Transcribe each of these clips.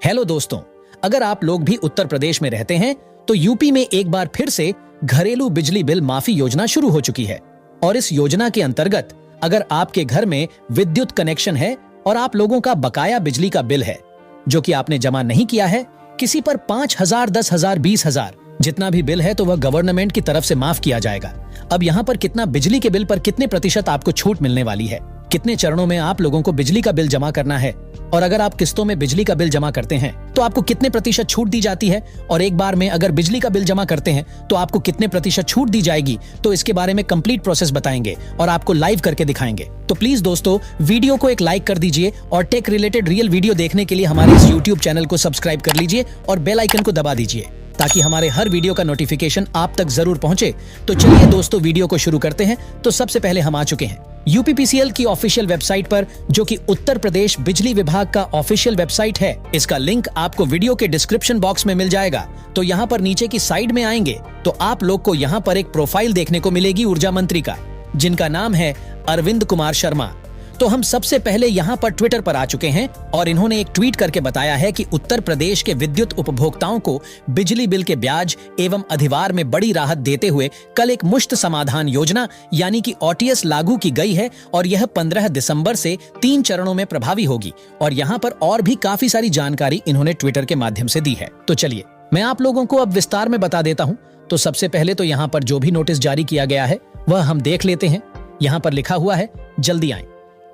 Hello दोस्तों, अगर आप लोग भी उत्तर प्रदेश में रहते हैं तो यूपी में एक बार फिर से घरेलू बिजली बिल माफी योजना शुरू हो चुकी है। और इस योजना के अंतर्गत अगर आपके घर में विद्युत कनेक्शन है और आप लोगों का बकाया बिजली का बिल है जो कि आपने जमा नहीं किया है, किसी पर 5,000, 10,000, 20,000 जितना भी बिल है तो वह गवर्नमेंट की तरफ से माफ किया जाएगा। अब यहाँ पर कितना बिजली के बिल पर कितने प्रतिशत आपको छूट मिलने वाली है, कितने चरणों में आप लोगों को बिजली का बिल जमा करना है, और अगर आप किस्तों में बिजली का बिल जमा करते हैं तो आपको कितने प्रतिशत छूट दी जाती है, और एक बार में अगर बिजली का बिल जमा करते हैं तो आपको कितने प्रतिशत छूट दी जाएगी, तो इसके बारे में कंप्लीट प्रोसेस बताएंगे और आपको लाइव करके दिखाएंगे। तो प्लीज दोस्तों, वीडियो को एक लाइक कर दीजिए और टेक रिलेटेड रियल वीडियो देखने के लिए हमारे इस यूट्यूब चैनल को सब्सक्राइब कर लीजिए और बेल आइकन को दबा दीजिए ताकि हमारे हर वीडियो का नोटिफिकेशन आप तक जरूर पहुंचे। तो चलिए दोस्तों, वीडियो को शुरू करते हैं। तो सबसे पहले हम आ चुके हैं यूपीपीसीएल की ऑफिशियल वेबसाइट पर, जो कि उत्तर प्रदेश बिजली विभाग का ऑफिशियल वेबसाइट है। इसका लिंक आपको वीडियो के डिस्क्रिप्शन बॉक्स में मिल जाएगा। तो यहाँ पर नीचे की साइड में आएंगे तो आप लोग को यहाँ पर एक प्रोफाइल देखने को मिलेगी ऊर्जा मंत्री का, जिनका नाम है अरविंद कुमार शर्मा। तो हम सबसे पहले यहाँ पर ट्विटर पर आ चुके हैं और इन्होंने एक ट्वीट करके बताया है कि उत्तर प्रदेश के विद्युत उपभोक्ताओं को बिजली बिल के ब्याज एवं अधिभार में बड़ी राहत देते हुए कल एक मुश्त समाधान योजना यानी कि ओटीएस लागू की गई है और यह 15 दिसंबर से 3 चरणों में प्रभावी होगी। और यहाँ पर और भी काफी सारी जानकारी इन्होंने ट्विटर के माध्यम से दी है। तो चलिए मैं आप लोगों को अब विस्तार में बता देता हूँ। तो सबसे पहले तो यहाँ पर जो भी नोटिस जारी किया गया है वह हम देख लेते हैं। यहाँ पर लिखा हुआ है, जल्दी आएं,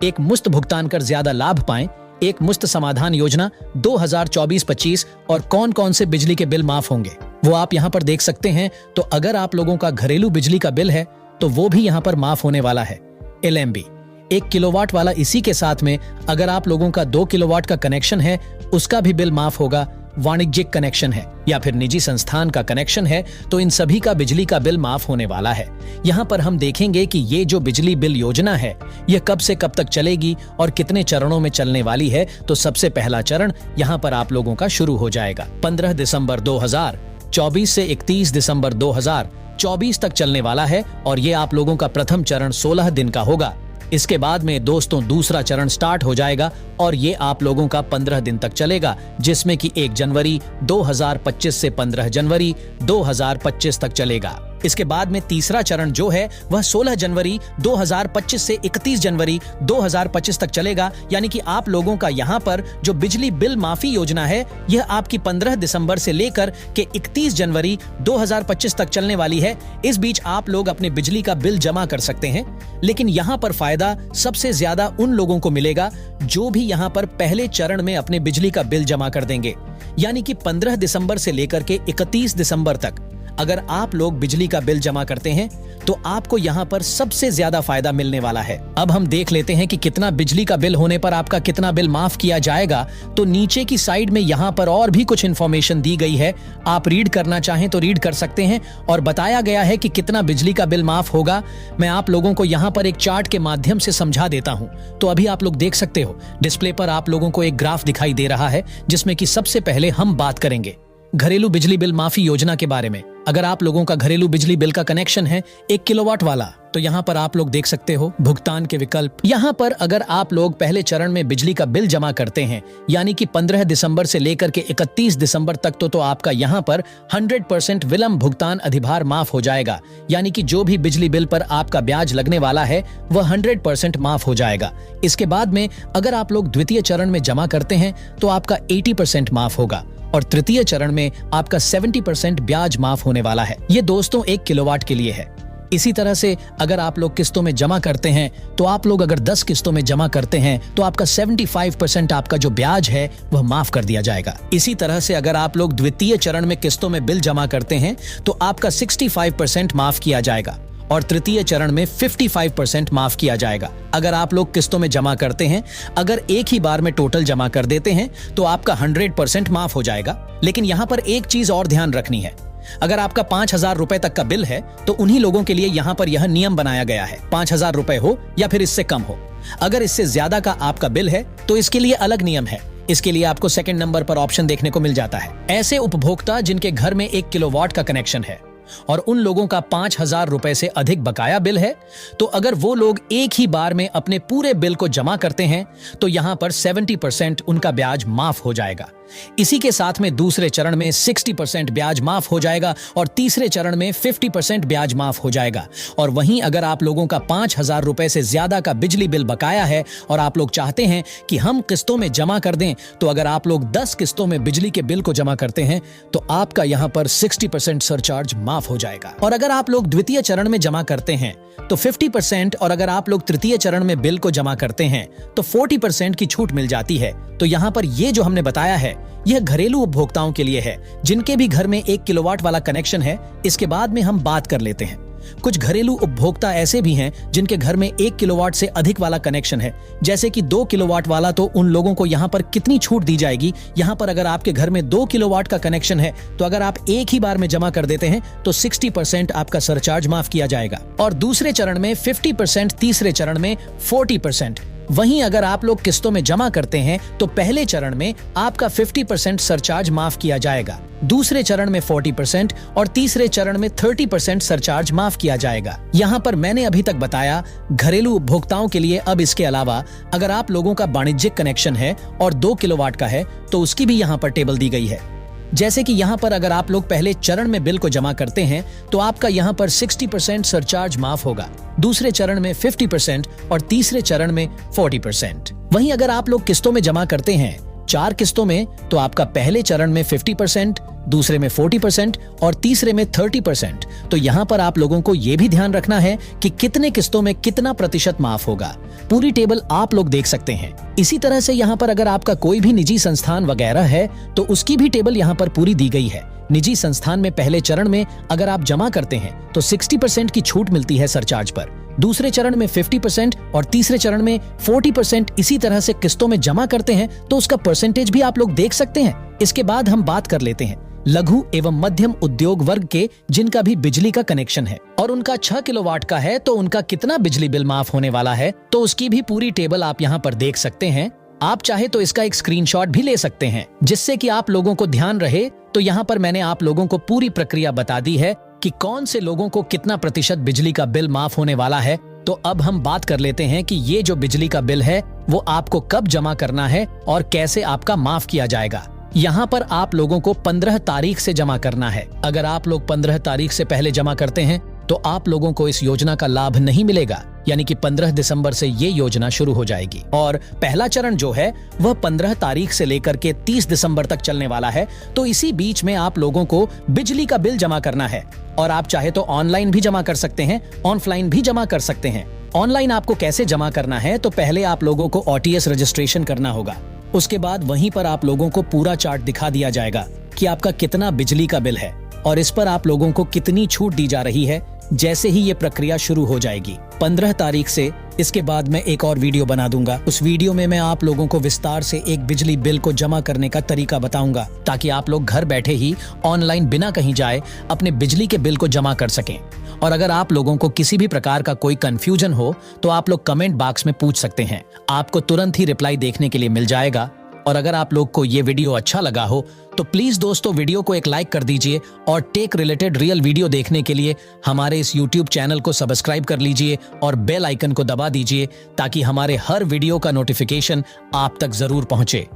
एक मुफ्त भुगतान कर ज्यादा लाभ पाएं, एक मुफ्त समाधान योजना 2024-25 और कौन कौन से बिजली के बिल माफ होंगे वो आप यहाँ पर देख सकते हैं। तो अगर आप लोगों का घरेलू बिजली का बिल है तो वो भी यहाँ पर माफ होने वाला है। एलएमबी 1 किलोवाट वाला, इसी के साथ में अगर आप लोगों का 2 किलोवाट का कनेक्शन है उसका भी बिल माफ होगा। वाणिज्यिक कनेक्शन है या फिर निजी संस्थान का कनेक्शन है तो इन सभी का बिजली का बिल माफ होने वाला है। यहाँ पर हम देखेंगे कि ये जो बिजली बिल योजना है यह कब से कब तक चलेगी और कितने चरणों में चलने वाली है। तो सबसे पहला चरण यहाँ पर आप लोगों का शुरू हो जाएगा 15 दिसंबर 2024 से 31 दिसंबर 2024 तक चलने वाला है और ये आप लोगों का प्रथम चरण 16 दिन का होगा। इसके बाद में दोस्तों दूसरा चरण स्टार्ट हो जाएगा और ये आप लोगों का 15 दिन तक चलेगा, जिसमें कि 1 जनवरी 2025 से 15 जनवरी 2025 तक चलेगा। इसके बाद में तीसरा चरण जो है वह 16 जनवरी 2025 से 31 जनवरी 2025 तक चलेगा। यानी कि आप लोगों का यहाँ पर जो बिजली बिल माफी योजना है यह आपकी 15 दिसंबर से लेकर के 31 जनवरी 2025 तक चलने वाली है। इस बीच आप लोग अपने बिजली का बिल जमा कर सकते हैं, लेकिन यहाँ पर फायदा सबसे ज्यादा उन लोगों को मिलेगा जो भी यहाँ पर पहले चरण में अपने बिजली का बिल जमा कर देंगे। यानी कि 15 दिसंबर से लेकर के 31 दिसंबर तक अगर आप लोग बिजली का बिल जमा करते हैं तो आपको यहाँ पर सबसे ज्यादा फायदा मिलने वाला है। अब हम देख लेते हैं कि कितना बिजली का बिल होने पर आपका कितना बिल माफ किया जाएगा। तो नीचे की साइड में यहाँ पर और भी कुछ इन्फॉर्मेशन दी गई है, आप रीड करना चाहें तो रीड कर सकते हैं। और बताया गया है कि कितना बिजली का बिल माफ होगा। मैं आप लोगों को यहाँ पर एक चार्ट के माध्यम से समझा देता हूँ। तो अभी आप लोग देख सकते हो डिस्प्ले पर आप लोगों को एक ग्राफ दिखाई दे रहा है, जिसमें कि सबसे पहले हम बात करेंगे घरेलू बिजली बिल माफी योजना के बारे में। अगर आप लोगों का घरेलू बिजली बिल का कनेक्शन है 1 किलोवाट वाला, तो यहाँ पर आप लोग देख सकते हो भुगतान के विकल्प। यहाँ पर अगर आप लोग पहले चरण में बिजली का बिल जमा करते हैं यानी कि 15 दिसंबर से लेकर के 31 दिसंबर तक तो आपका यहाँ पर 100% विलंब भुगतान अधिभार माफ हो जाएगा। यानी कि जो भी बिजली बिल पर आपका ब्याज लगने वाला है वह 100% माफ हो जाएगा। इसके बाद में अगर आप लोग द्वितीय चरण में जमा करते हैं तो आपका 80% माफ होगा और तृतीय चरण में आपका 70% ब्याज माफ होने वाला है। ये दोस्तों 1 किलोवाट के लिए है। इसी तरह से अगर आप लोग किस्तों में जमा करते हैं तो आप लोग अगर 10 किस्तों में जमा करते हैं तो आपका 75% आपका जो ब्याज है वह माफ कर दिया जाएगा। इसी तरह से अगर आप लोग द्वितीय चरण में किस्तों में बिल जमा करते हैं तो आपका 65% माफ किया जाएगा और तृतीय चरण में 55% माफ किया जाएगा। अगर आप लोग किस्तों में जमा करते हैं, अगर एक ही बार में टोटल जमा कर देते हैं तो आपका 100% माफ हो जाएगा। लेकिन यहाँ पर एक चीज और ध्यान रखनी है, अगर आपका 5,000 रुपए तक का बिल है तो उन्हीं लोगों के लिए यहाँ पर यह नियम बनाया गया है, 5,000 रुपए हो या फिर इससे कम हो। अगर इससे ज्यादा का आपका बिल है तो इसके लिए अलग नियम है। इसके लिए आपको सेकंड नंबर पर ऑप्शन देखने को मिल जाता है। ऐसे उपभोक्ता जिनके घर में 1 किलोवाट का कनेक्शन है और उन लोगों का 5,000 रुपए से अधिक बकाया बिल है, तो अगर वो लोग एक ही बार में अपने पूरे बिल को जमा करते हैं तो यहां पर 70% उनका ब्याज माफ हो जाएगा। इसी के साथ में दूसरे चरण में 60% ब्याज माफ हो जाएगा और तीसरे चरण में 50% ब्याज माफ हो जाएगा। और वहीं अगर आप लोगों का 5,000 रुपए से ज्यादा का बिजली बिल बकाया है और आप लोग चाहते हैं कि हम किस्तों में जमा कर दें, तो अगर आप लोग 10 किस्तों में बिजली के बिल को जमा करते हैं तो आपका यहां पर 60% सरचार्ज माफ हो जाएगा। और अगर आप लोग द्वितीय चरण में जमा करते हैं तो 50% और अगर आप लोग तृतीय चरण में बिल को जमा करते हैं तो 40% की छूट मिल जाती है। तो यहाँ पर ये जो हमने बताया है यह घरेलू उपभोक्ताओं के लिए है जिनके भी घर में 1 किलोवाट वाला कनेक्शन है। इसके बाद में हम बात कर लेते हैं कुछ घरेलू उपभोक्ता ऐसे भी हैं जिनके घर में 1 किलोवाट से अधिक वाला कनेक्शन है, जैसे कि 2 किलोवाट वाला। तो उन लोगों को यहाँ पर कितनी छूट दी जाएगी? यहाँ पर अगर आपके घर में 2 किलोवाट का कनेक्शन है तो अगर आप एक ही बार में जमा कर देते हैं तो 60% आपका सरचार्ज माफ किया जाएगा और दूसरे चरण में 50%, तीसरे चरण में 40%। वहीं अगर आप लोग किस्तों में जमा करते हैं तो पहले चरण में आपका 50% सरचार्ज माफ किया जाएगा, दूसरे चरण में 40% और तीसरे चरण में 30% सरचार्ज माफ किया जाएगा। यहाँ पर मैंने अभी तक बताया घरेलू उपभोक्ताओं के लिए। अब इसके अलावा अगर आप लोगों का वाणिज्यिक कनेक्शन है और 2 किलोवाट का है तो उसकी भी यहाँ पर टेबल दी गई है। जैसे कि यहाँ पर अगर आप लोग पहले चरण में बिल को जमा करते हैं तो आपका यहाँ पर 60% सरचार्ज माफ होगा, दूसरे चरण में 50% और तीसरे चरण में 40%। वहीं अगर आप लोग किस्तों में जमा करते हैं 4 किस्तों में तो आपका पहले चरण में 50%, दूसरे में 40% और तीसरे में 30%। तो यहाँ पर आप लोगों को ये भी ध्यान रखना है कि कितने किस्तों में कितना प्रतिशत माफ होगा। पूरी टेबल आप लोग देख सकते हैं। इसी तरह से यहाँ पर अगर आपका कोई भी निजी संस्थान वगैरह है तो उसकी भी टेबल यहाँ पर पूरी दी गई है। निजी संस्थान में पहले चरण में अगर आप जमा करते हैं तो 60% की छूट मिलती है सरचार्ज पर, दूसरे चरण में 50% और तीसरे चरण में 40%। इसी तरह से किस्तों में जमा करते हैं तो उसका परसेंटेज भी आप लोग देख सकते हैं। इसके बाद हम बात कर लेते हैं लघु एवं मध्यम उद्योग वर्ग के जिनका भी बिजली का कनेक्शन है और उनका 6 किलोवाट का है तो उनका कितना बिजली बिल माफ होने वाला है, तो उसकी भी पूरी टेबल आप यहाँ पर देख सकते हैं। आप चाहे तो इसका एक स्क्रीनशॉट भी ले सकते हैं जिससे कि आप लोगों को ध्यान रहे। तो यहाँ पर मैंने आप लोगों को पूरी प्रक्रिया बता दी है कि कौन से लोगों को कितना प्रतिशत बिजली का बिल माफ होने वाला है। तो अब हम बात कर लेते हैं कि ये जो बिजली का बिल है वो आपको कब जमा करना है और कैसे आपका माफ किया जाएगा। यहाँ पर आप लोगों को 15 तारीख से जमा करना है। अगर आप लोग 15 तारीख से पहले जमा करते हैं तो आप लोगों को इस योजना का लाभ नहीं मिलेगा, यानी कि 15 दिसंबर से ये योजना शुरू हो जाएगी। और पहला चरण जो है वह 15 तारीख से लेकर के 30 दिसंबर तक चलने वाला है। तो इसी बीच में आप लोगों को बिजली का बिल जमा करना है और आप चाहे तो ऑनलाइन भी जमा कर सकते हैं, ऑफलाइन भी जमा कर सकते हैं। ऑनलाइन आपको कैसे जमा करना है, तो पहले आप लोगों को OTS रजिस्ट्रेशन करना होगा। उसके बाद वहीं पर आप लोगों को पूरा चार्ट दिखा दिया जाएगा कि आपका कितना बिजली का बिल है और इस पर आप लोगों को कितनी छूट दी जा रही है। जैसे ही ये प्रक्रिया शुरू हो जाएगी 15 तारीख से, इसके बाद मैं एक और वीडियो बना दूंगा। उस वीडियो में मैं आप लोगों को विस्तार से एक बिजली बिल को जमा करने का तरीका बताऊंगा ताकि आप लोग घर बैठे ही ऑनलाइन बिना कहीं जाए अपने बिजली के बिल को जमा कर सकें। और अगर आप लोगों को किसी भी प्रकार का कोई कंफ्यूजन हो तो आप लोग कमेंट बॉक्स में पूछ सकते हैं, आपको तुरंत ही रिप्लाई देखने के लिए मिल जाएगा। और अगर आप लोग को ये वीडियो अच्छा लगा हो तो प्लीज दोस्तों वीडियो को एक लाइक कर दीजिए और टेक रिलेटेड रियल वीडियो देखने के लिए हमारे इस YouTube चैनल को सब्सक्राइब कर लीजिए और बेल आइकन को दबा दीजिए ताकि हमारे हर वीडियो का नोटिफिकेशन आप तक जरूर पहुंचे।